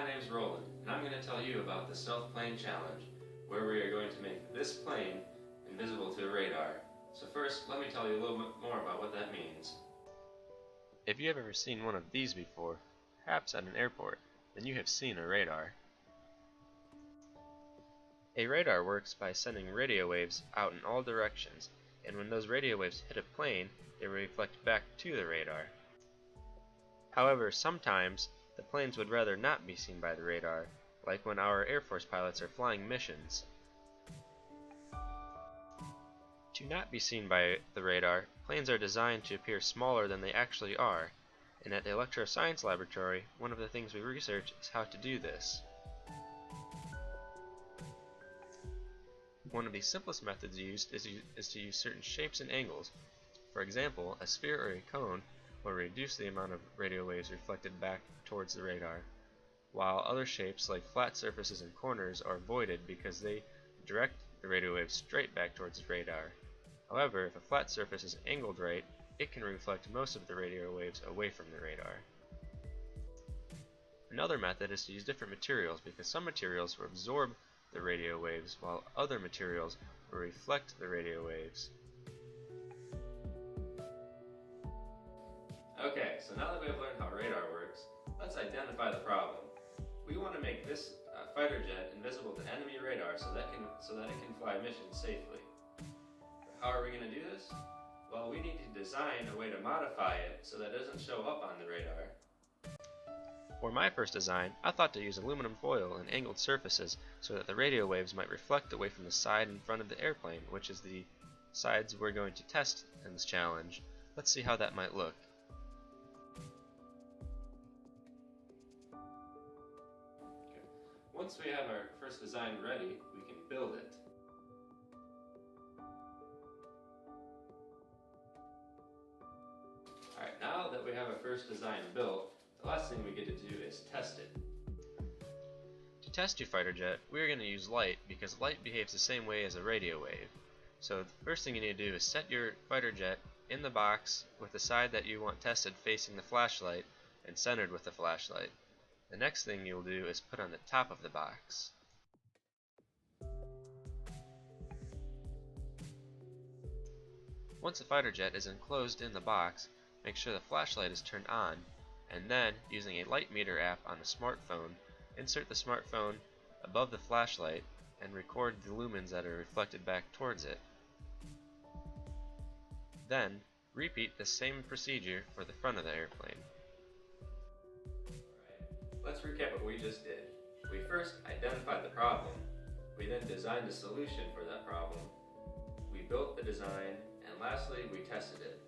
my name's Roland, and I'm going to tell you about the Stealth Plane Challenge, where we are going to make this plane invisible to a radar. So first, let me tell you a little bit more about what that means. If you have ever seen one of these before, perhaps at an airport, then you have seen a radar. A radar works by sending radio waves out in all directions, and when those radio waves hit a plane, they will reflect back to the radar. However, sometimes the planes would rather not be seen by the radar, like when our Air Force pilots are flying missions. To not be seen by the radar, planes are designed to appear smaller than they actually are, and at the electroscience laboratory, one of the things we research is how to do this. One of the simplest methods used is to use certain shapes and angles. For example, a sphere or a cone will reduce the amount of radio waves reflected back towards the radar, while other shapes like flat surfaces and corners are avoided because they direct the radio waves straight back towards the radar. However, if a flat surface is angled right, it can reflect most of the radio waves away from the radar. Another method is to use different materials because some materials will absorb the radio waves while other materials will reflect the radio waves. Okay, so now that we have learned how radar works, let's identify the problem. We want to make this fighter jet invisible to enemy radar so that it can fly missions safely. How are we going to do this? Well, we need to design a way to modify it so that it doesn't show up on the radar. For my first design, I thought to use aluminum foil and angled surfaces so that the radio waves might reflect away from the side and front of the airplane, which is the sides we're going to test in this challenge. Let's see how that might look. Once we have our first design ready, we can build it. Alright, now that we have our first design built, the last thing we get to do is test it. To test your fighter jet, we're going to use light because light behaves the same way as a radio wave. So the first thing you need to do is set your fighter jet in the box with the side that you want tested facing the flashlight and centered with the flashlight. The next thing you'll do is put on the top of the box. Once the fighter jet is enclosed in the box, make sure the flashlight is turned on, and then, using a light meter app on the smartphone, insert the smartphone above the flashlight and record the lumens that are reflected back towards it. Then, repeat the same procedure for the front of the airplane. Let's recap what we just did. We first identified the problem, we then designed a solution for that problem, we built the design, and lastly we tested it.